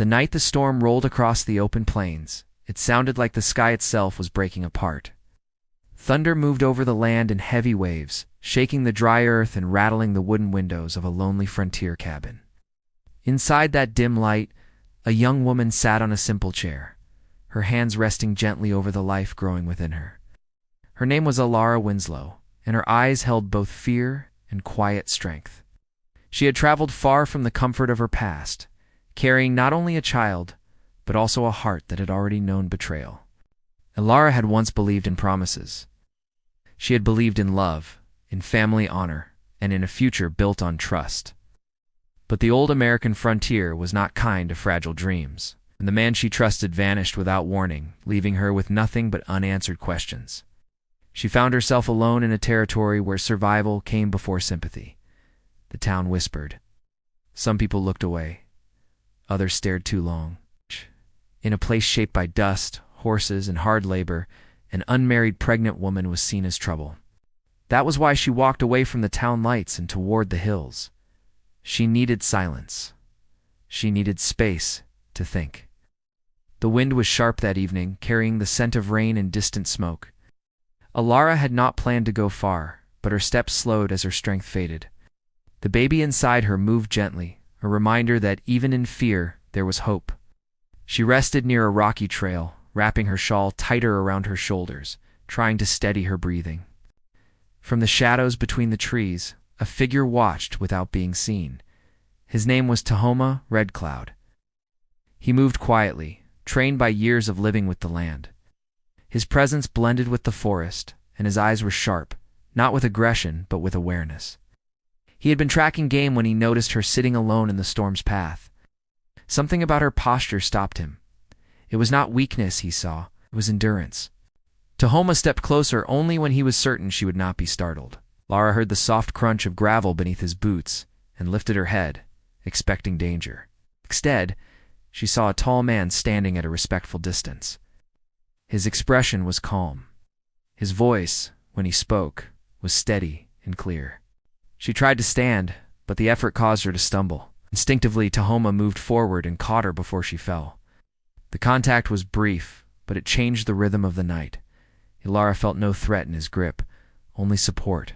The night the storm rolled across the open plains, it sounded like the sky itself was breaking apart. Thunder moved over the land in heavy waves, shaking the dry earth and rattling the wooden windows of a lonely frontier cabin. Inside that dim light, a young woman sat on a simple chair, her hands resting gently over the life growing within her. Her name was Alara Winslow, and her eyes held both fear and quiet strength. She had traveled far from the comfort of her past, carrying not only a child, but also a heart that had already known betrayal. Alara had once believed in promises. She had believed in love, in family honor, and in a future built on trust. But the old American frontier was not kind to fragile dreams, and the man she trusted vanished without warning, leaving her with nothing but unanswered questions. She found herself alone in a territory where survival came before sympathy. The town whispered. Some people looked away. Others stared too long. In a place shaped by dust, horses, and hard labor, an unmarried pregnant woman was seen as trouble. That was why she walked away from the town lights and toward the hills. She needed silence. She needed space to think. The wind was sharp that evening, carrying the scent of rain and distant smoke. Alara had not planned to go far, but her steps slowed as her strength faded. The baby inside her moved gently, a reminder that even in fear there was hope. She rested near a rocky trail, wrapping her shawl tighter around her shoulders, trying to steady her breathing. From the shadows between the trees, a figure watched without being seen. His name was Tahoma Red Cloud. He moved quietly, trained by years of living with the land. His presence blended with the forest, and his eyes were sharp, not with aggression, but with awareness. He had been tracking game when he noticed her sitting alone in the storm's path. Something about her posture stopped him. It was not weakness he saw, it was endurance. Tahoma stepped closer only when he was certain she would not be startled. Lara heard the soft crunch of gravel beneath his boots and lifted her head, expecting danger. Instead, she saw a tall man standing at a respectful distance. His expression was calm. His voice, when he spoke, was steady and clear. She tried to stand, but the effort caused her to stumble. Instinctively, Tahoma moved forward and caught her before she fell. The contact was brief, but it changed the rhythm of the night. Alara felt no threat in his grip, only support,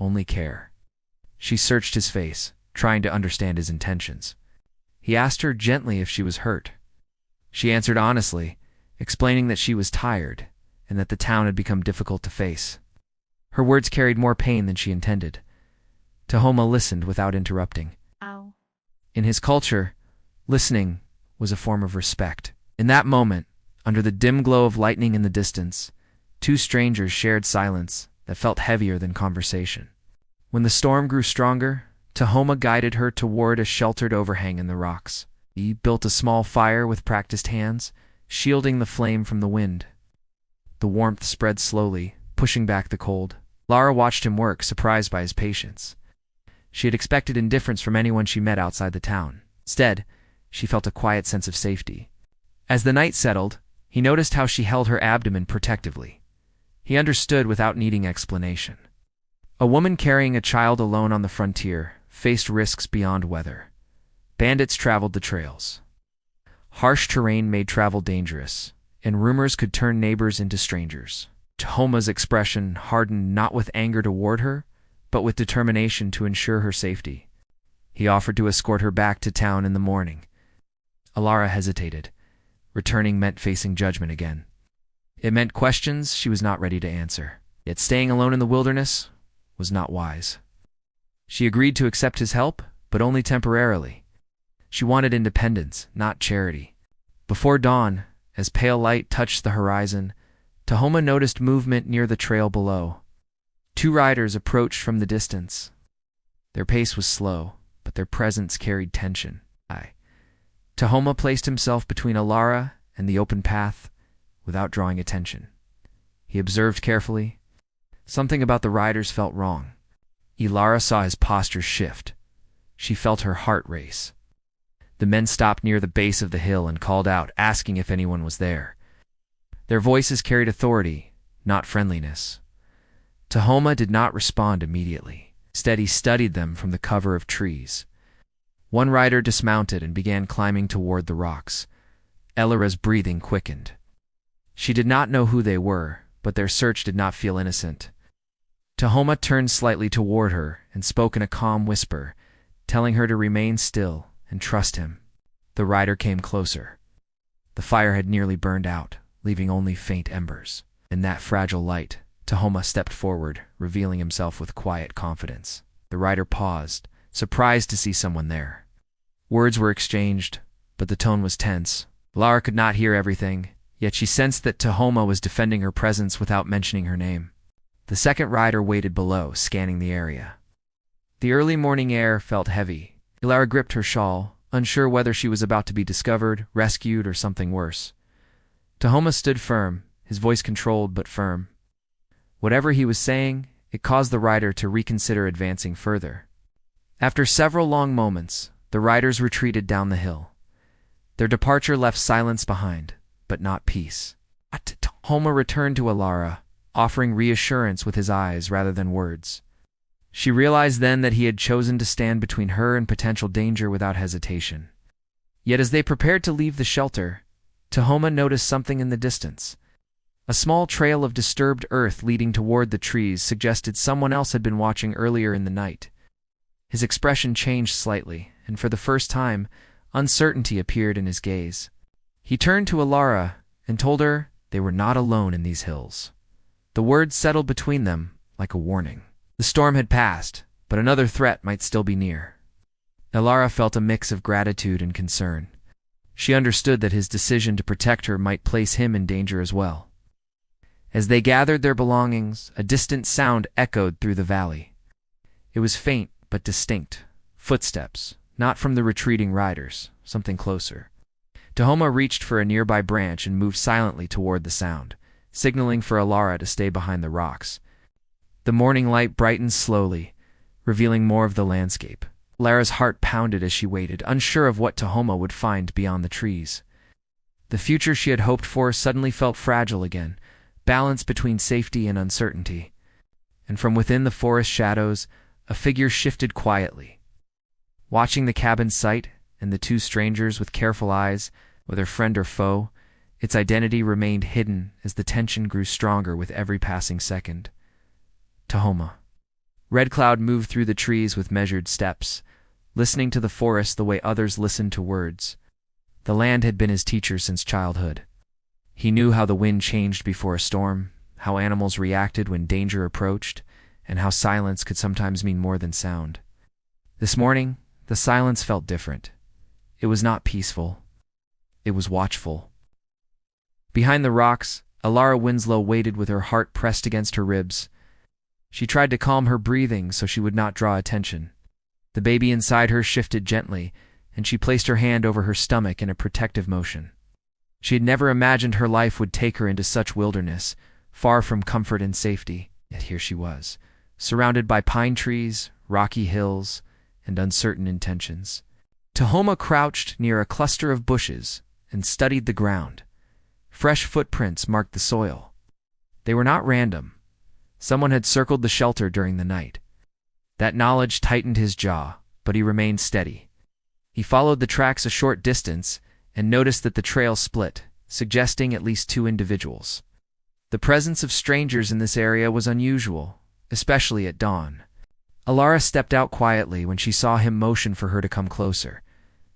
only care. She searched his face, trying to understand his intentions. He asked her gently if she was hurt. She answered honestly, explaining that she was tired and that the town had become difficult to face. Her words carried more pain than she intended. Tahoma listened without interrupting. Ow. In his culture, listening was a form of respect. In that moment, under the dim glow of lightning in the distance, two strangers shared silence that felt heavier than conversation. When the storm grew stronger, Tahoma guided her toward a sheltered overhang in the rocks. He built a small fire with practiced hands, shielding the flame from the wind. The warmth spread slowly, pushing back the cold. Lara watched him work, surprised by his patience. She had expected indifference from anyone she met outside the town. Instead, she felt a quiet sense of safety. As the night settled, he noticed how she held her abdomen protectively. He understood without needing explanation. A woman carrying a child alone on the frontier faced risks beyond weather. Bandits traveled the trails. Harsh terrain made travel dangerous, and rumors could turn neighbors into strangers. Tahoma's expression hardened not with anger toward her, but with determination to ensure her safety. He offered to escort her back to town in the morning. Alara hesitated. Returning meant facing judgment again. It meant questions she was not ready to answer. Yet staying alone in the wilderness was not wise. She agreed to accept his help, but only temporarily. She wanted independence, not charity. Before dawn, as pale light touched the horizon, Tahoma noticed movement near the trail below. Two riders approached from the distance. Their pace was slow, but their presence carried tension. Tahoma placed himself between Alara and the open path without drawing attention. He observed carefully. Something about the riders felt wrong. Alara saw his posture shift. She felt her heart race. The men stopped near the base of the hill and called out, asking if anyone was there. Their voices carried authority, not friendliness. Tahoma did not respond immediately. Instead, he studied them from the cover of trees. One rider dismounted and began climbing toward the rocks. Elara's breathing quickened. She did not know who they were, but their search did not feel innocent. Tahoma turned slightly toward her and spoke in a calm whisper, telling her to remain still and trust him. The rider came closer. The fire had nearly burned out, leaving only faint embers. In that fragile light, Tahoma stepped forward, revealing himself with quiet confidence. The rider paused, surprised to see someone there. Words were exchanged, but the tone was tense. Alara could not hear everything, yet she sensed that Tahoma was defending her presence without mentioning her name. The second rider waited below, scanning the area. The early morning air felt heavy. Alara gripped her shawl, unsure whether she was about to be discovered, rescued, or something worse. Tahoma stood firm, his voice controlled but firm. Whatever he was saying, it caused the rider to reconsider advancing further. After several long moments, the riders retreated down the hill. Their departure left silence behind, but not peace. Tahoma returned to Alara, offering reassurance with his eyes rather than words. She realized then that he had chosen to stand between her and potential danger without hesitation. Yet as they prepared to leave the shelter, Tahoma noticed something in the distance. A small trail of disturbed earth leading toward the trees suggested someone else had been watching earlier in the night. His expression changed slightly, and for the first time, uncertainty appeared in his gaze. He turned to Alara and told her they were not alone in these hills. The words settled between them like a warning. The storm had passed, but another threat might still be near. Alara felt a mix of gratitude and concern. She understood that his decision to protect her might place him in danger as well. As they gathered their belongings, a distant sound echoed through the valley. It was faint but distinct. Footsteps, not from the retreating riders, something closer. Tahoma reached for a nearby branch and moved silently toward the sound, signaling for Alara to stay behind the rocks. The morning light brightened slowly, revealing more of the landscape. Alara's heart pounded as she waited, unsure of what Tahoma would find beyond the trees. The future she had hoped for suddenly felt fragile again, balanced between safety and uncertainty. And from within the forest shadows, a figure shifted quietly. Watching the cabin site and the two strangers with careful eyes, whether friend or foe, its identity remained hidden as the tension grew stronger with every passing second. Tahoma. Red Cloud moved through the trees with measured steps, listening to the forest the way others listened to words. The land had been his teacher since childhood. He knew how the wind changed before a storm, how animals reacted when danger approached, and how silence could sometimes mean more than sound. This morning, the silence felt different. It was not peaceful. It was watchful. Behind the rocks, Alara Winslow waited with her heart pressed against her ribs. She tried to calm her breathing so she would not draw attention. The baby inside her shifted gently, and she placed her hand over her stomach in a protective motion. She had never imagined her life would take her into such wilderness, far from comfort and safety, yet here she was, surrounded by pine trees, rocky hills, and uncertain intentions. Tahoma crouched near a cluster of bushes and studied the ground. Fresh footprints marked the soil. They were not random. Someone had circled the shelter during the night. That knowledge tightened his jaw, but he remained steady. He followed the tracks a short distance and noticed that the trail split, suggesting at least two individuals. The presence of strangers in this area was unusual, especially at dawn. Alara stepped out quietly when she saw him motion for her to come closer.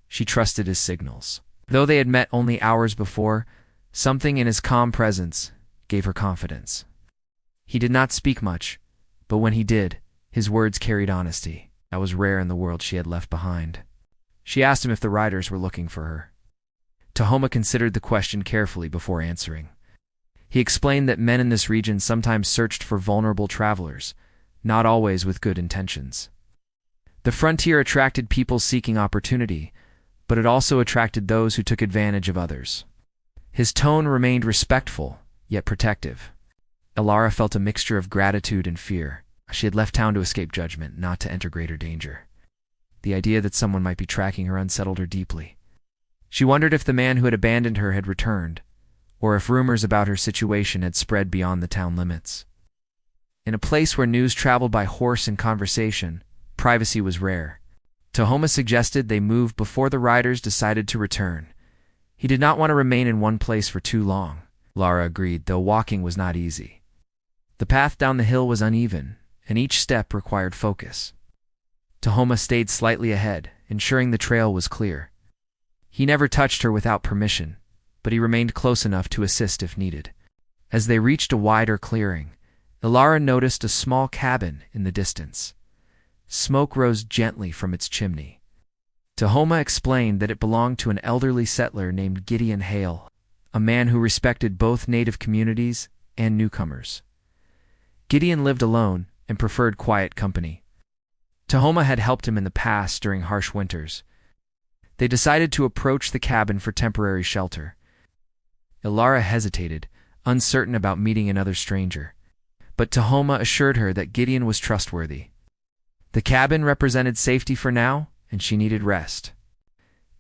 She trusted his signals. Though they had met only hours before, something in his calm presence gave her confidence. He did not speak much, but when he did, his words carried honesty. That was rare in the world she had left behind. She asked him if the riders were looking for her. Tahoma considered the question carefully before answering. He explained that men in this region sometimes searched for vulnerable travelers, not always with good intentions. The frontier attracted people seeking opportunity, but it also attracted those who took advantage of others. His tone remained respectful, yet protective. Alara felt a mixture of gratitude and fear. She had left town to escape judgment, not to enter greater danger. The idea that someone might be tracking her unsettled her deeply. She wondered if the man who had abandoned her had returned, or if rumors about her situation had spread beyond the town limits. In a place where news traveled by horse and conversation, privacy was rare. Tahoma suggested they move before the riders decided to return. He did not want to remain in one place for too long. Lara agreed, though walking was not easy. The path down the hill was uneven, and each step required focus. Tahoma stayed slightly ahead, ensuring the trail was clear. He never touched her without permission, but he remained close enough to assist if needed. As they reached a wider clearing, Ilara noticed a small cabin in the distance. Smoke rose gently from its chimney. Tahoma explained that it belonged to an elderly settler named Gideon Hale, a man who respected both native communities and newcomers. Gideon lived alone and preferred quiet company. Tahoma had helped him in the past during harsh winters. They decided to approach the cabin for temporary shelter. Ilara hesitated, uncertain about meeting another stranger, but Tahoma assured her that Gideon was trustworthy. The cabin represented safety for now, and she needed rest.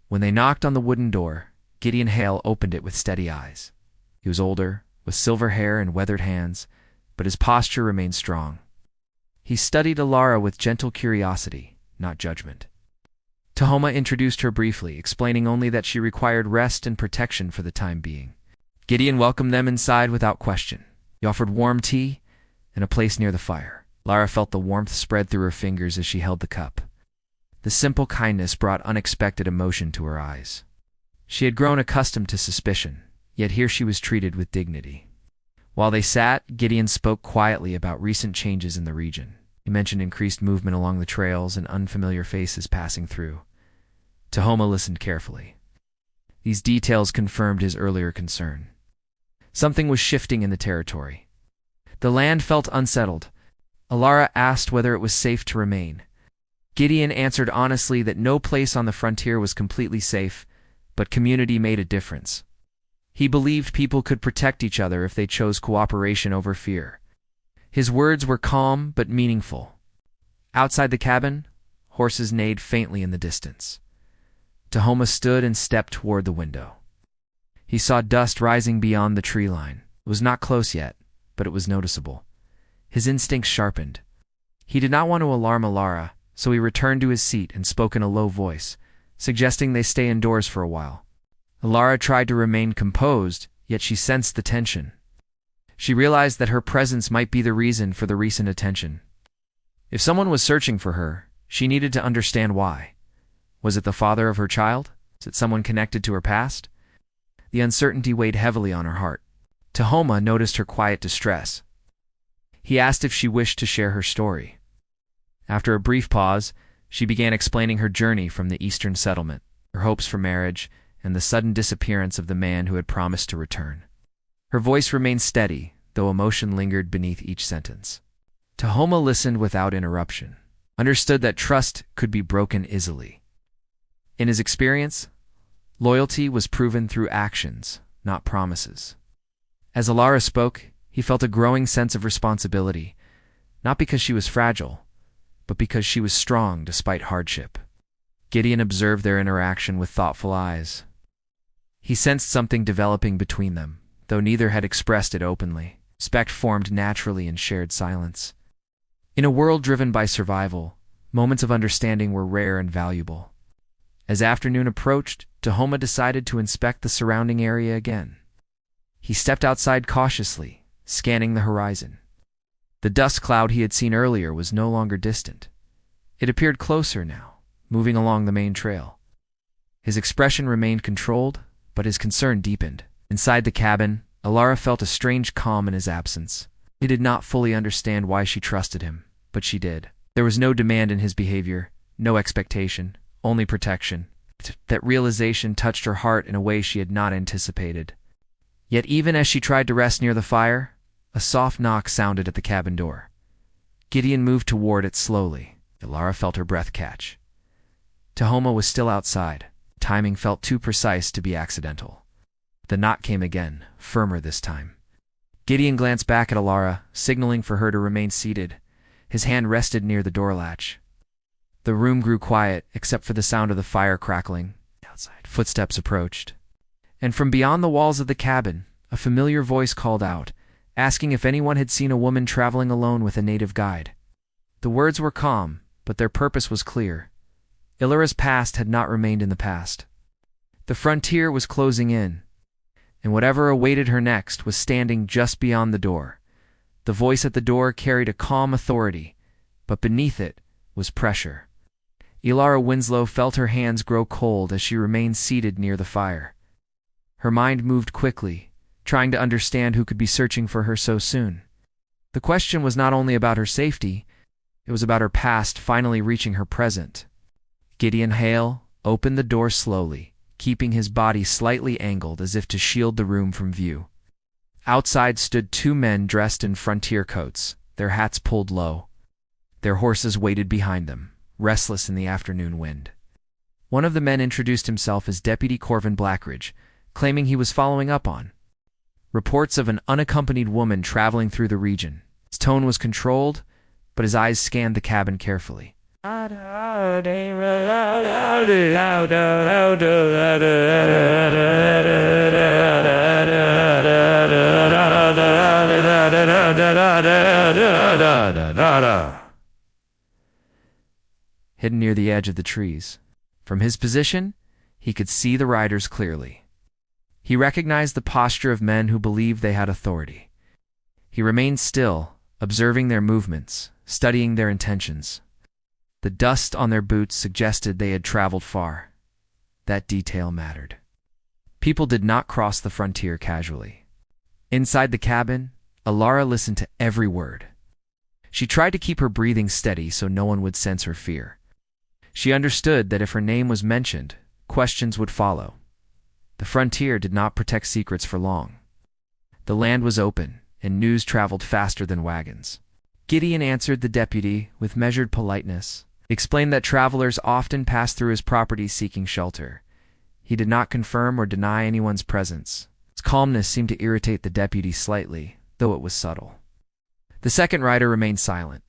When they knocked on the wooden door, Gideon Hale opened it with steady eyes. He was older, with silver hair and weathered hands, but his posture remained strong. He studied Ilara with gentle curiosity, not judgment. Tahoma introduced her briefly, explaining only that she required rest and protection for the time being. Gideon welcomed them inside without question. He offered warm tea and a place near the fire. Lara felt the warmth spread through her fingers as she held the cup. The simple kindness brought unexpected emotion to her eyes. She had grown accustomed to suspicion, yet here she was treated with dignity. While they sat, Gideon spoke quietly about recent changes in the region. He mentioned increased movement along the trails and unfamiliar faces passing through. Tahoma listened carefully. These details confirmed his earlier concern. Something was shifting in the territory. The land felt unsettled. Ilara asked whether it was safe to remain. Gideon answered honestly that no place on the frontier was completely safe, but community made a difference. He believed people could protect each other if they chose cooperation over fear. His words were calm but meaningful. Outside the cabin, horses neighed faintly in the distance. Tahoma stood and stepped toward the window. He saw dust rising beyond the tree line. It was not close yet, but it was noticeable. His instincts sharpened. He did not want to alarm Ilara, so he returned to his seat and spoke in a low voice, suggesting they stay indoors for a while. Ilara tried to remain composed, yet she sensed the tension. She realized that her presence might be the reason for the recent attention. If someone was searching for her, she needed to understand why. Was it the father of her child? Was it someone connected to her past? The uncertainty weighed heavily on her heart. Tahoma noticed her quiet distress. He asked if she wished to share her story. After a brief pause, she began explaining her journey from the eastern settlement, her hopes for marriage, and the sudden disappearance of the man who had promised to return. Her voice remained steady, though emotion lingered beneath each sentence. Tahoma listened without interruption, understood that trust could be broken easily. In his experience, loyalty was proven through actions, not promises. As Ilara spoke, he felt a growing sense of responsibility, not because she was fragile, but because she was strong despite hardship. Gideon observed their interaction with thoughtful eyes. He sensed something developing between them, though neither had expressed it openly. Respect formed naturally in shared silence. In a world driven by survival, moments of understanding were rare and valuable. As afternoon approached, Tahoma decided to inspect the surrounding area again. He stepped outside cautiously, scanning the horizon. The dust cloud he had seen earlier was no longer distant. It appeared closer now, moving along the main trail. His expression remained controlled, but his concern deepened. Inside the cabin, Ilara felt a strange calm in his absence. He did not fully understand why she trusted him, but she did. There was no demand in his behavior, no expectation, only protection. That realization touched her heart in a way she had not anticipated. Yet even as she tried to rest near the fire, a soft knock sounded at the cabin door. Gideon moved toward it slowly. Ilara felt her breath catch. Tahoma was still outside. Timing felt too precise to be accidental. The knock came again, firmer this time. Gideon glanced back at Ilara, signaling for her to remain seated. His hand rested near the door latch. The room grew quiet, except for the sound of the fire crackling. Outside, footsteps approached. And from beyond the walls of the cabin, a familiar voice called out, asking if anyone had seen a woman traveling alone with a native guide. The words were calm, but their purpose was clear. Ilara's past had not remained in the past. The frontier was closing in, and whatever awaited her next was standing just beyond the door. The voice at the door carried a calm authority, but beneath it was pressure. Ilara Winslow felt her hands grow cold as she remained seated near the fire. Her mind moved quickly, trying to understand who could be searching for her so soon. The question was not only about her safety, it was about her past finally reaching her present. Gideon Hale opened the door slowly, keeping his body slightly angled as if to shield the room from view. Outside stood two men dressed in frontier coats, their hats pulled low. Their horses waited behind them, restless in the afternoon wind. One of the men introduced himself as Deputy Corvin Blackridge, claiming he was following up on reports of an unaccompanied woman traveling through the region. His tone was controlled, but his eyes scanned the cabin carefully. Hidden near the edge of the trees. From his position, he could see the riders clearly. He recognized the posture of men who believed they had authority. He remained still, observing their movements, studying their intentions. The dust on their boots suggested they had traveled far. That detail mattered. People did not cross the frontier casually. Inside the cabin, Ilara listened to every word. She tried to keep her breathing steady so no one would sense her fear. She understood that if her name was mentioned, questions would follow. The frontier did not protect secrets for long. The land was open, and news traveled faster than wagons. Gideon answered the deputy with measured politeness, explained that travelers often passed through his property seeking shelter. He did not confirm or deny anyone's presence. His calmness seemed to irritate the deputy slightly, though it was subtle. The second rider remained silent,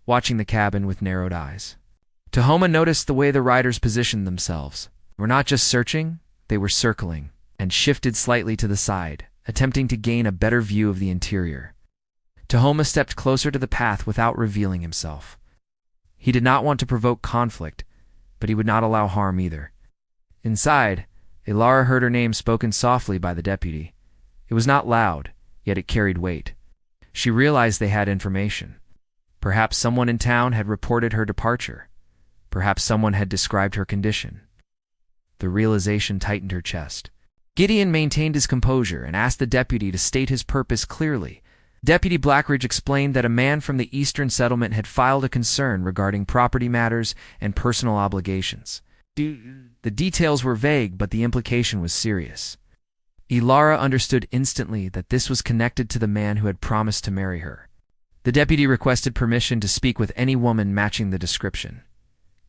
watching the cabin with narrowed eyes. Tahoma noticed the way the riders positioned themselves. They were not just searching, they were circling, and shifted slightly to the side, attempting to gain a better view of the interior. Tahoma stepped closer to the path without revealing himself. He did not want to provoke conflict, but he would not allow harm either. Inside, Ilara heard her name spoken softly by the deputy. It was not loud, yet it carried weight. She realized they had information. Perhaps someone in town had reported her departure. Perhaps someone had described her condition. The realization tightened her chest. Gideon maintained his composure and asked the deputy to state his purpose clearly. Deputy Blackridge explained that a man from the eastern settlement had filed a concern regarding property matters and personal obligations. The details were vague, but the implication was serious. Ilara understood instantly that this was connected to the man who had promised to marry her. The deputy requested permission to speak with any woman matching the description.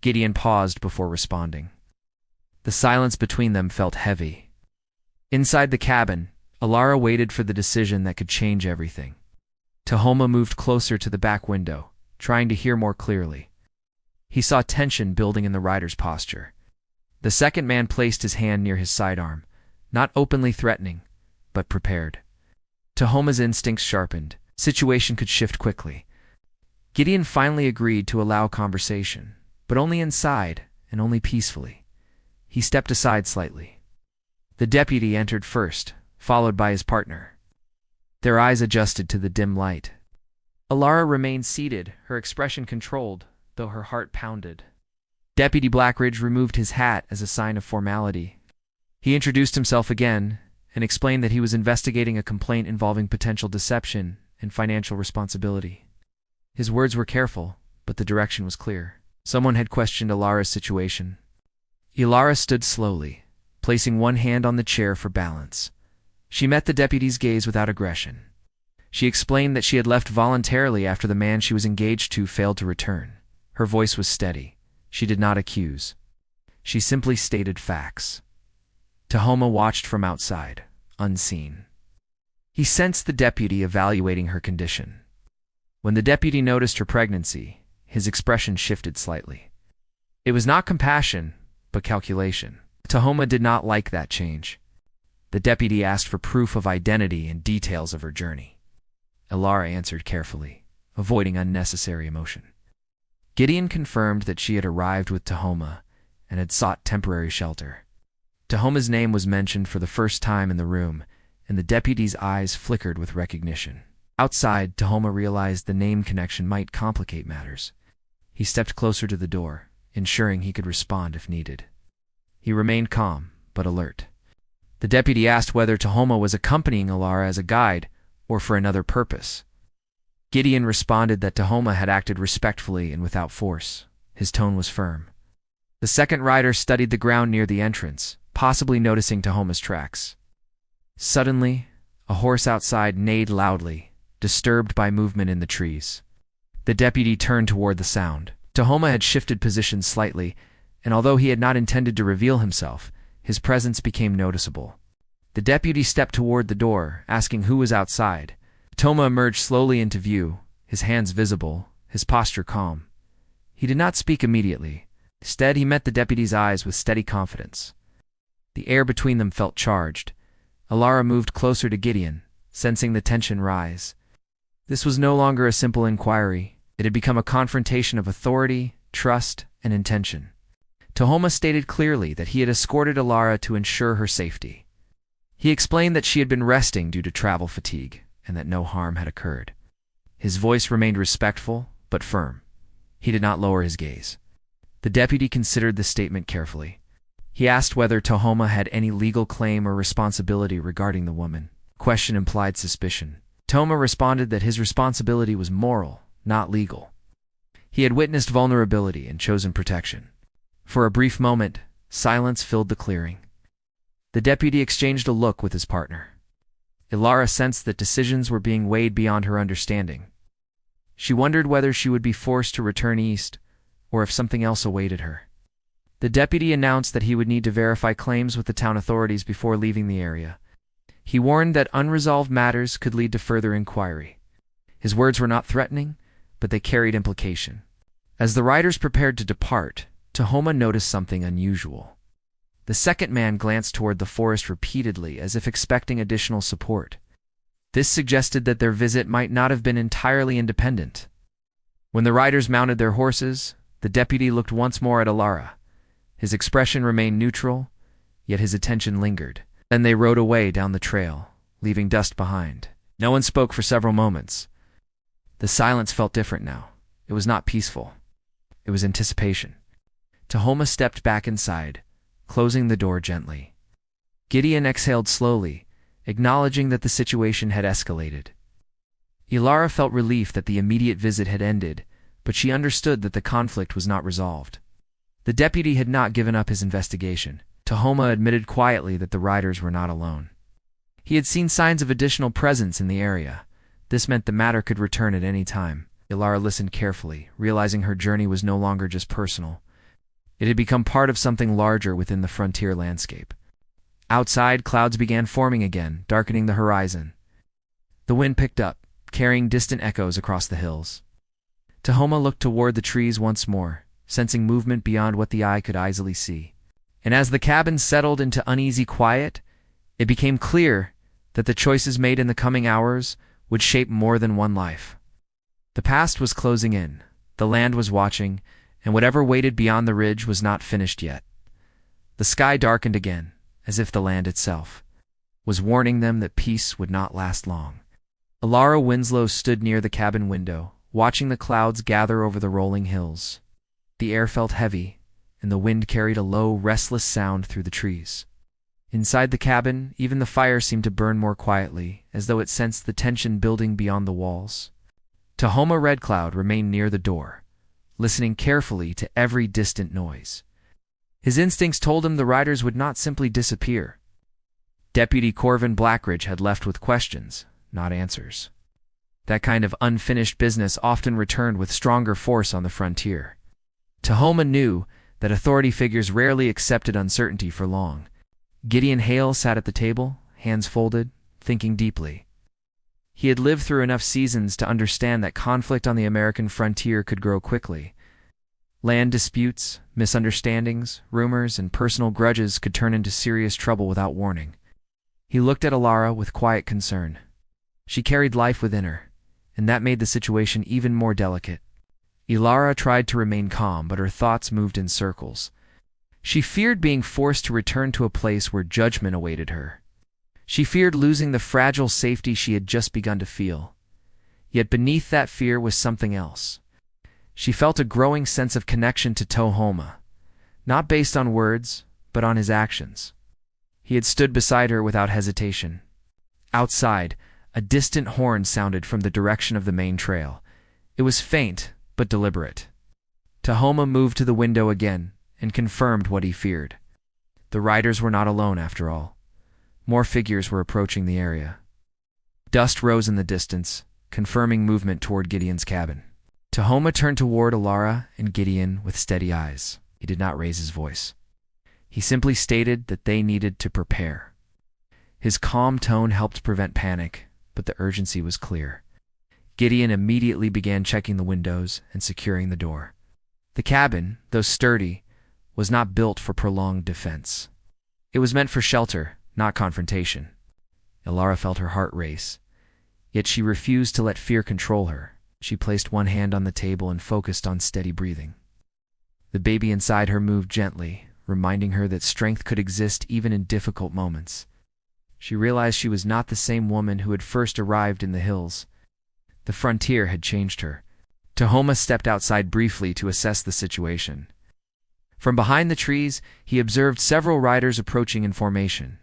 Gideon paused before responding. The silence between them felt heavy. Inside the cabin, Ilara waited for the decision that could change everything. Tahoma moved closer to the back window, trying to hear more clearly. He saw tension building in the rider's posture. The second man placed his hand near his sidearm, not openly threatening, but prepared. Tahoma's instincts sharpened. Situation could shift quickly. Gideon finally agreed to allow conversation, but only inside and only peacefully. He stepped aside slightly. The deputy entered first, followed by his partner. Their eyes adjusted to the dim light. Ilara remained seated, her expression controlled, though her heart pounded. Deputy Blackridge removed his hat as a sign of formality. He introduced himself again and explained that he was investigating a complaint involving potential deception and financial responsibility. His words were careful, but the direction was clear. Someone had questioned Ilara's situation. Ilara stood slowly, placing one hand on the chair for balance. She met the deputy's gaze without aggression. She explained that she had left voluntarily after the man she was engaged to failed to return. Her voice was steady. She did not accuse. She simply stated facts. Tahoma watched from outside, unseen. He sensed the deputy evaluating her condition. When the deputy noticed her pregnancy, his expression shifted slightly. It was not compassion, but calculation. Tahoma did not like that change. The deputy asked for proof of identity and details of her journey. Ilara answered carefully, avoiding unnecessary emotion. Gideon confirmed that she had arrived with Tahoma, and had sought temporary shelter. Tahoma's name was mentioned for the first time in the room, and the deputy's eyes flickered with recognition. Outside, Tahoma realized the name connection might complicate matters. He stepped closer to the door, ensuring he could respond if needed. He remained calm, but alert. The deputy asked whether Tahoma was accompanying Alara as a guide or for another purpose. Gideon responded that Tahoma had acted respectfully and without force. His tone was firm. The second rider studied the ground near the entrance, possibly noticing Tahoma's tracks. Suddenly, a horse outside neighed loudly, disturbed by movement in the trees. The deputy turned toward the sound. Tahoma had shifted positions slightly, and although he had not intended to reveal himself, his presence became noticeable. The deputy stepped toward the door, asking who was outside. Tahoma emerged slowly into view, his hands visible, his posture calm. He did not speak immediately. Instead, he met the deputy's eyes with steady confidence. The air between them felt charged. Alara moved closer to Gideon, sensing the tension rise. This was no longer a simple inquiry. It had become a confrontation of authority, trust, and intention. Tahoma stated clearly that he had escorted Alara to ensure her safety. He explained that she had been resting due to travel fatigue, and that no harm had occurred. His voice remained respectful, but firm. He did not lower his gaze. The deputy considered the statement carefully. He asked whether Tahoma had any legal claim or responsibility regarding the woman. The question implied suspicion. Tahoma responded that his responsibility was moral, not legal. He had witnessed vulnerability and chosen protection. For a brief moment, silence filled the clearing. The deputy exchanged a look with his partner. Alara sensed that decisions were being weighed beyond her understanding. She wondered whether she would be forced to return east, or if something else awaited her. The deputy announced that he would need to verify claims with the town authorities before leaving the area. He warned that unresolved matters could lead to further inquiry. His words were not threatening, but they carried implication. As the riders prepared to depart, Tahoma noticed something unusual. The second man glanced toward the forest repeatedly, as if expecting additional support. This suggested that their visit might not have been entirely independent. When the riders mounted their horses, the deputy looked once more at Alara. His expression remained neutral, yet his attention lingered. Then they rode away down the trail, leaving dust behind. No one spoke for several moments. The silence felt different now. It was not peaceful. It was anticipation. Tahoma stepped back inside, closing the door gently. Gideon exhaled slowly, acknowledging that the situation had escalated. Alara felt relief that the immediate visit had ended, but she understood that the conflict was not resolved. The deputy had not given up his investigation. Tahoma admitted quietly that the riders were not alone. He had seen signs of additional presence in the area. This meant the matter could return at any time. Alara listened carefully, realizing her journey was no longer just personal. It had become part of something larger within the frontier landscape. Outside, clouds began forming again, darkening the horizon. The wind picked up, carrying distant echoes across the hills. Tahoma looked toward the trees once more, sensing movement beyond what the eye could easily see. And as the cabin settled into uneasy quiet, it became clear that the choices made in the coming hours would shape more than one life. The past was closing in, the land was watching, and whatever waited beyond the ridge was not finished yet. The sky darkened again, as if the land itself was warning them that peace would not last long. Alara Winslow stood near the cabin window, watching the clouds gather over the rolling hills. The air felt heavy, and the wind carried a low, restless sound through the trees. Inside the cabin, even the fire seemed to burn more quietly, as though it sensed the tension building beyond the walls. Tahoma Red Cloud remained near the door, listening carefully to every distant noise. His instincts told him the riders would not simply disappear. Deputy Corvin Blackridge had left with questions, not answers. That kind of unfinished business often returned with stronger force on the frontier. Tahoma knew that authority figures rarely accepted uncertainty for long. Gideon Hale sat at the table, hands folded, thinking deeply. He had lived through enough seasons to understand that conflict on the American frontier could grow quickly. Land disputes, misunderstandings, rumors, and personal grudges could turn into serious trouble without warning. He looked at Alara with quiet concern. She carried life within her, and that made the situation even more delicate. Alara tried to remain calm, but her thoughts moved in circles. She feared being forced to return to a place where judgment awaited her. She feared losing the fragile safety she had just begun to feel. Yet beneath that fear was something else. She felt a growing sense of connection to Tohoma, not based on words, but on his actions. He had stood beside her without hesitation. Outside, a distant horn sounded from the direction of the main trail. It was faint, but deliberate. Tohoma moved to the window again and confirmed what he feared. The riders were not alone after all. More figures were approaching the area. Dust rose in the distance, confirming movement toward Gideon's cabin. Tohoma turned toward Alara and Gideon with steady eyes. He did not raise his voice. He simply stated that they needed to prepare. His calm tone helped prevent panic, but the urgency was clear. Gideon immediately began checking the windows and securing the door. The cabin, though sturdy, was not built for prolonged defense. It was meant for shelter, not confrontation. Alara felt her heart race, yet she refused to let fear control her. She placed one hand on the table and focused on steady breathing. The baby inside her moved gently, reminding her that strength could exist even in difficult moments. She realized she was not the same woman who had first arrived in the hills. The frontier had changed her. Tohoma stepped outside briefly to assess the situation. From behind the trees, he observed several riders approaching in formation.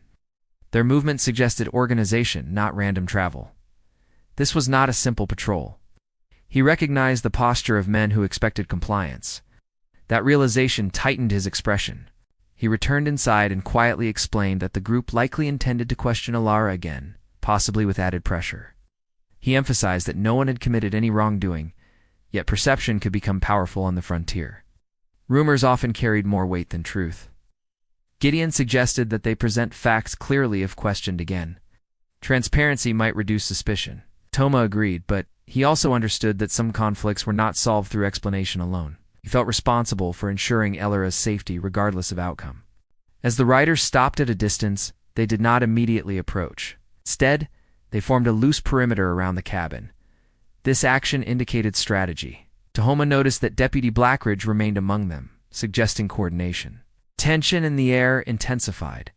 Their movement suggested organization, not random travel. This was not a simple patrol. He recognized the posture of men who expected compliance. That realization tightened his expression. He returned inside and quietly explained that the group likely intended to question Alara again, possibly with added pressure. He emphasized that no one had committed any wrongdoing, yet perception could become powerful on the frontier. Rumors often carried more weight than truth. Gideon suggested that they present facts clearly if questioned again. Transparency might reduce suspicion. Toma agreed, but he also understood that some conflicts were not solved through explanation alone. He felt responsible for ensuring Elara's safety regardless of outcome. As the riders stopped at a distance, they did not immediately approach. Instead, they formed a loose perimeter around the cabin. This action indicated strategy. Tohoma noticed that Deputy Blackridge remained among them, suggesting coordination. Tension in the air intensified.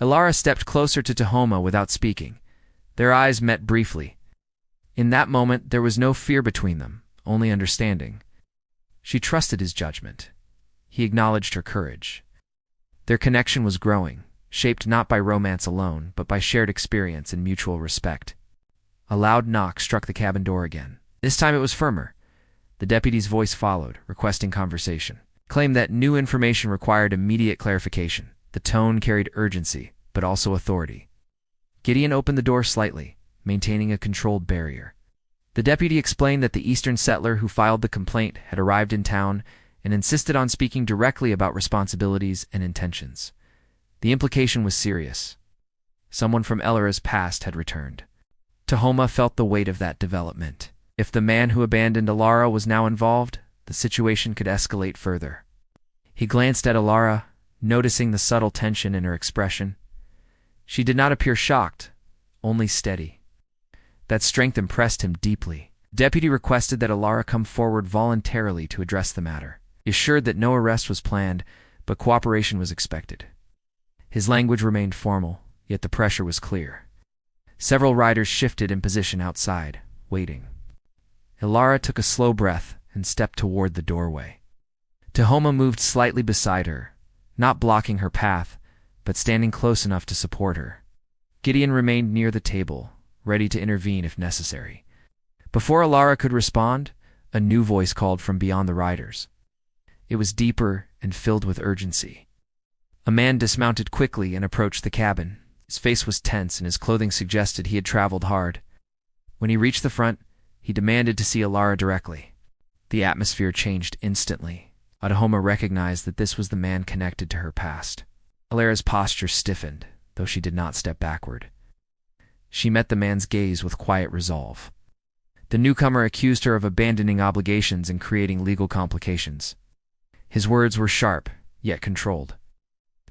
Alara stepped closer to Tohoma without speaking. Their eyes met briefly. In that moment, there was no fear between them, only understanding. She trusted his judgment. He acknowledged her courage. Their connection was growing, shaped not by romance alone, but by shared experience and mutual respect. A loud knock struck the cabin door again. This time it was firmer. The deputy's voice followed, requesting conversation. He claimed that new information required immediate clarification. The tone carried urgency, but also authority. Gideon opened the door slightly, maintaining a controlled barrier. The deputy explained that the eastern settler who filed the complaint had arrived in town and insisted on speaking directly about responsibilities and intentions. The implication was serious. Someone from Elara's past had returned. Tohoma felt the weight of that development. If the man who abandoned Alara was now involved, the situation could escalate further. He glanced at Alara, noticing the subtle tension in her expression. She did not appear shocked, only steady. That strength impressed him deeply. The deputy requested that Alara come forward voluntarily to address the matter. He assured that no arrest was planned, but cooperation was expected. His language remained formal, yet the pressure was clear. Several riders shifted in position outside, waiting. Alara took a slow breath and stepped toward the doorway. Tohoma moved slightly beside her, not blocking her path, but standing close enough to support her. Gideon remained near the table, ready to intervene if necessary. Before Alara could respond, a new voice called from beyond the riders. It was deeper and filled with urgency. A man dismounted quickly and approached the cabin. His face was tense and his clothing suggested he had traveled hard. When he reached the front, he demanded to see Alara directly. The atmosphere changed instantly. Tohoma recognized that this was the man connected to her past. Alara's posture stiffened, though she did not step backward. She met the man's gaze with quiet resolve. The newcomer accused her of abandoning obligations and creating legal complications. His words were sharp, yet controlled.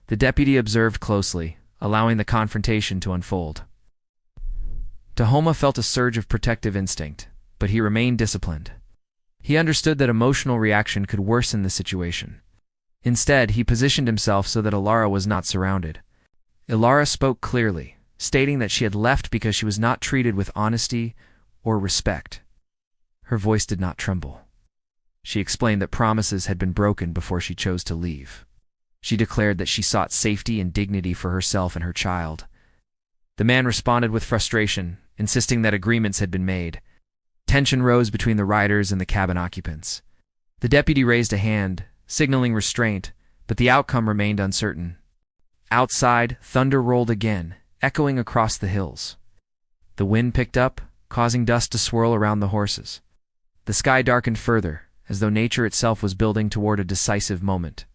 The deputy observed closely, allowing the confrontation to unfold. Tohoma felt a surge of protective instinct, but he remained disciplined. He understood that emotional reaction could worsen the situation. Instead, he positioned himself so that Alara was not surrounded. Alara spoke clearly, stating that she had left because she was not treated with honesty or respect. Her voice did not tremble. She explained that promises had been broken before she chose to leave. She declared that she sought safety and dignity for herself and her child. The man responded with frustration, insisting that agreements had been made. Tension rose between the riders and the cabin occupants. The deputy raised a hand, signaling restraint, but the outcome remained uncertain. Outside, thunder rolled again, echoing across the hills. The wind picked up, causing dust to swirl around the horses. The sky darkened further, as though nature itself was building toward a decisive moment.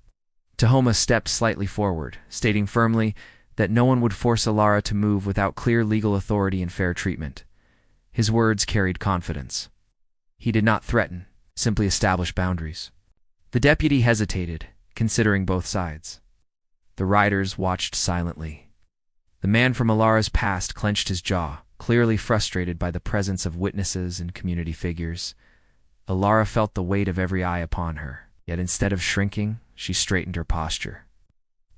Tahoma stepped slightly forward, stating firmly that no one would force Alara to move without clear legal authority and fair treatment. His words carried confidence. He did not threaten, simply establish boundaries. The deputy hesitated, considering both sides. The riders watched silently. The man from Alara's past clenched his jaw, clearly frustrated by the presence of witnesses and community figures. Alara felt the weight of every eye upon her, yet instead of shrinking, she straightened her posture.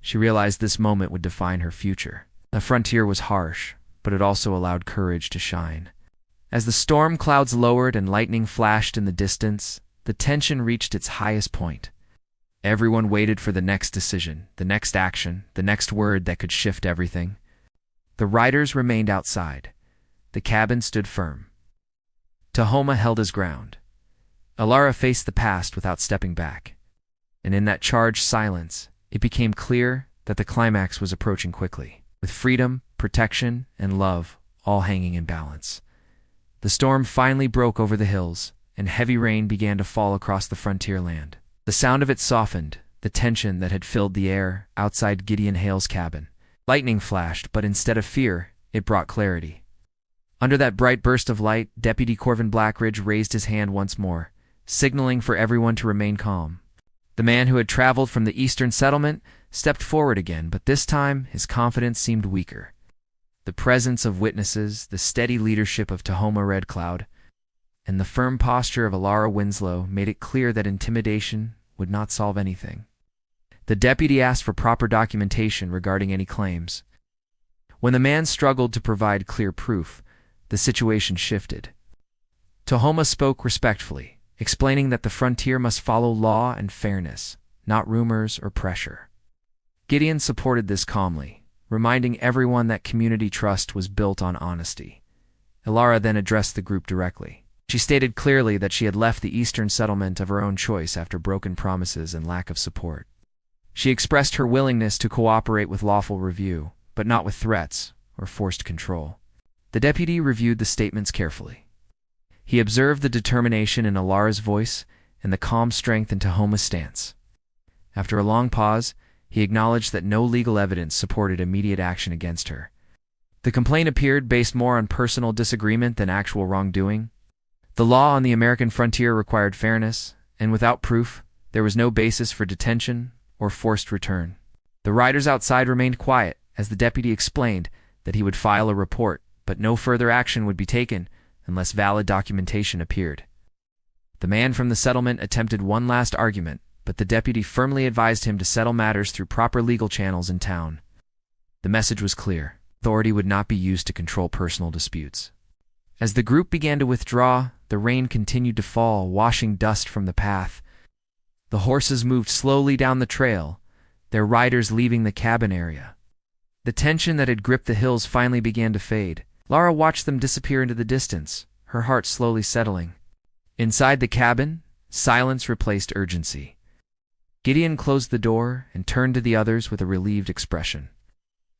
She realized this moment would define her future. The frontier was harsh, but it also allowed courage to shine. As the storm clouds lowered and lightning flashed in the distance, the tension reached its highest point. Everyone waited for the next decision, the next action, the next word that could shift everything. The riders remained outside. The cabin stood firm. Tahoma held his ground. Alara faced the past without stepping back. And in that charged silence, it became clear that the climax was approaching quickly, with freedom, protection, and love all hanging in balance. The storm finally broke over the hills, and heavy rain began to fall across the frontier land. The sound of it softened the tension that had filled the air outside Gideon Hale's cabin. Lightning flashed, but instead of fear, it brought clarity. Under that bright burst of light, Deputy Corvin Blackridge raised his hand once more, signaling for everyone to remain calm. The man who had traveled from the eastern settlement stepped forward again, but this time his confidence seemed weaker. The presence of witnesses, the steady leadership of Tahoma Red Cloud, and the firm posture of Alara Winslow made it clear that intimidation would not solve anything. The deputy asked for proper documentation regarding any claims. When the man struggled to provide clear proof, the situation shifted. Tahoma spoke respectfully, explaining that the frontier must follow law and fairness, not rumors or pressure. Gideon supported this calmly, reminding everyone that community trust was built on honesty. Alara then addressed the group directly. She stated clearly that she had left the eastern settlement of her own choice after broken promises and lack of support. She expressed her willingness to cooperate with lawful review, but not with threats or forced control. The deputy reviewed the statements carefully. He observed the determination in Alara's voice and the calm strength in Tahoma's stance. After a long pause, he acknowledged that no legal evidence supported immediate action against her. The complaint appeared based more on personal disagreement than actual wrongdoing. The law on the American frontier required fairness, and without proof, there was no basis for detention or forced return. The riders outside remained quiet as the deputy explained that he would file a report, but no further action would be taken unless valid documentation appeared. The man from the settlement attempted one last argument, but the deputy firmly advised him to settle matters through proper legal channels in town. The message was clear. Authority would not be used to control personal disputes. As the group began to withdraw, the rain continued to fall, washing dust from the path. The horses moved slowly down the trail, their riders leaving the cabin area. The tension that had gripped the hills finally began to fade. Lara watched them disappear into the distance, her heart slowly settling. Inside the cabin, silence replaced urgency. Gideon closed the door and turned to the others with a relieved expression.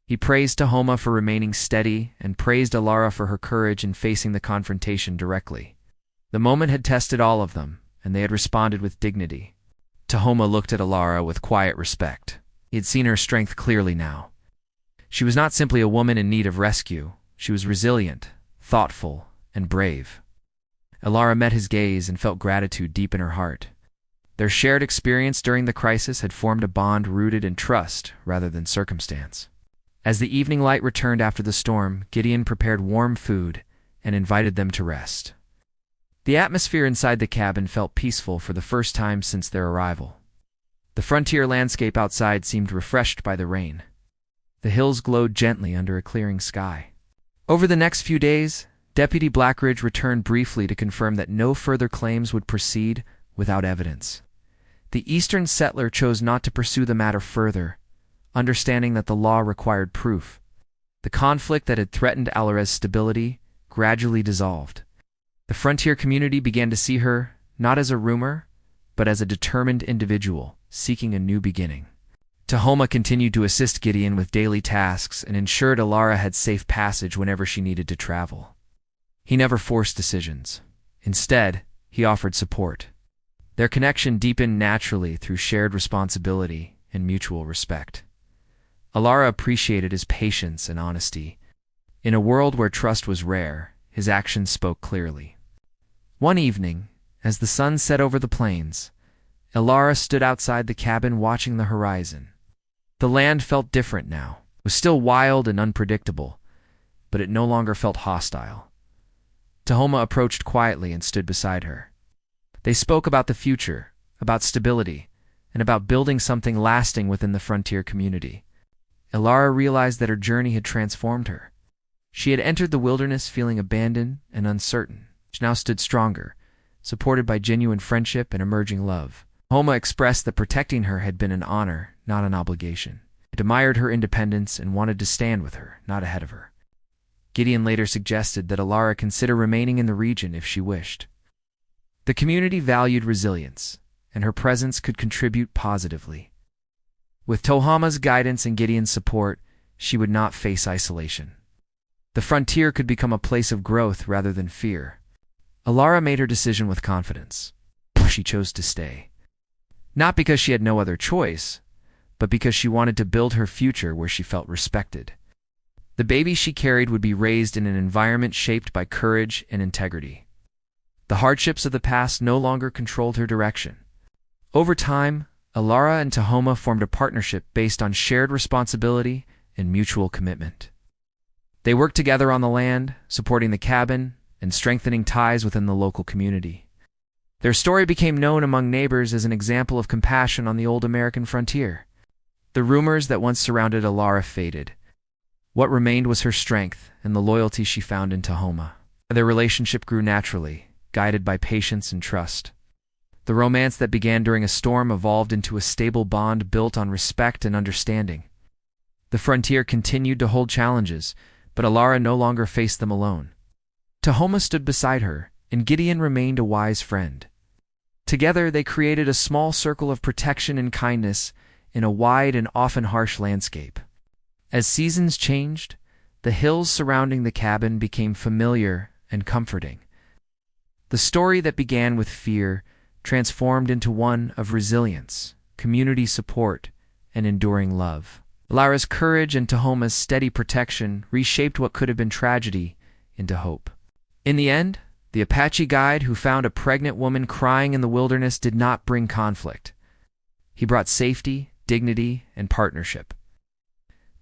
He praised Tahoma for remaining steady and praised Alara for her courage in facing the confrontation directly. The moment had tested all of them, and they had responded with dignity. Tahoma looked at Alara with quiet respect. He had seen her strength clearly now. She was not simply a woman in need of rescue. She was resilient, thoughtful, and brave. Alara met his gaze and felt gratitude deep in her heart. Their shared experience during the crisis had formed a bond rooted in trust rather than circumstance. As the evening light returned after the storm, Gideon prepared warm food and invited them to rest. The atmosphere inside the cabin felt peaceful for the first time since their arrival. The frontier landscape outside seemed refreshed by the rain. The hills glowed gently under a clearing sky. Over the next few days, Deputy Blackridge returned briefly to confirm that no further claims would proceed without evidence. The eastern settler chose not to pursue the matter further, understanding that the law required proof. The conflict that had threatened Alare's stability gradually dissolved. The frontier community began to see her not as a rumor, but as a determined individual seeking a new beginning. Tahoma continued to assist Gideon with daily tasks and ensured Alara had safe passage whenever she needed to travel. He never forced decisions. Instead, he offered support. Their connection deepened naturally through shared responsibility and mutual respect. Alara appreciated his patience and honesty. In a world where trust was rare, his actions spoke clearly. One evening, as the sun set over the plains, Alara stood outside the cabin watching the horizon. The land felt different now. It was still wild and unpredictable, but it no longer felt hostile. Tahoma approached quietly and stood beside her. They spoke about the future, about stability, and about building something lasting within the frontier community. Alara realized that her journey had transformed her. She had entered the wilderness feeling abandoned and uncertain. She now stood stronger, supported by genuine friendship and emerging love. Tahoma expressed that protecting her had been an honor, not an obligation. It admired her independence and wanted to stand with her, not ahead of her. Gideon later suggested that Alara consider remaining in the region if she wished. The community valued resilience, and her presence could contribute positively. With Tahoma's guidance and Gideon's support, she would not face isolation. The frontier could become a place of growth rather than fear. Alara made her decision with confidence. She chose to stay. Not because she had no other choice, but because she wanted to build her future where she felt respected. The baby she carried would be raised in an environment shaped by courage and integrity. The hardships of the past no longer controlled her direction. Over time, Alara and Tahoma formed a partnership based on shared responsibility and mutual commitment. They worked together on the land, supporting the cabin and strengthening ties within the local community. Their story became known among neighbors as an example of compassion on the old American frontier. The rumors that once surrounded Alara faded. What remained was her strength and the loyalty she found in Tahoma. Their relationship grew naturally, guided by patience and trust. The romance that began during a storm evolved into a stable bond built on respect and understanding. The frontier continued to hold challenges, but Alara no longer faced them alone. Tahoma stood beside her, and Gideon remained a wise friend. Together, they created a small circle of protection and kindness in a wide and often harsh landscape. As seasons changed, the hills surrounding the cabin became familiar and comforting. The story that began with fear transformed into one of resilience, community support, and enduring love. Alara's courage and Tahoma's steady protection reshaped what could have been tragedy into hope. In the end, the Apache guide who found a pregnant woman crying in the wilderness did not bring conflict. He brought safety, dignity, and partnership.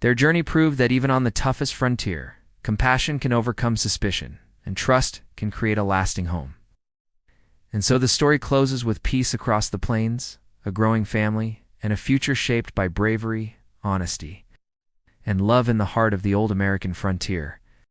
Their journey proved that even on the toughest frontier, compassion can overcome suspicion, and trust can create a lasting home. And so the story closes with peace across the plains, a growing family, and a future shaped by bravery, honesty, and love in the heart of the old American frontier.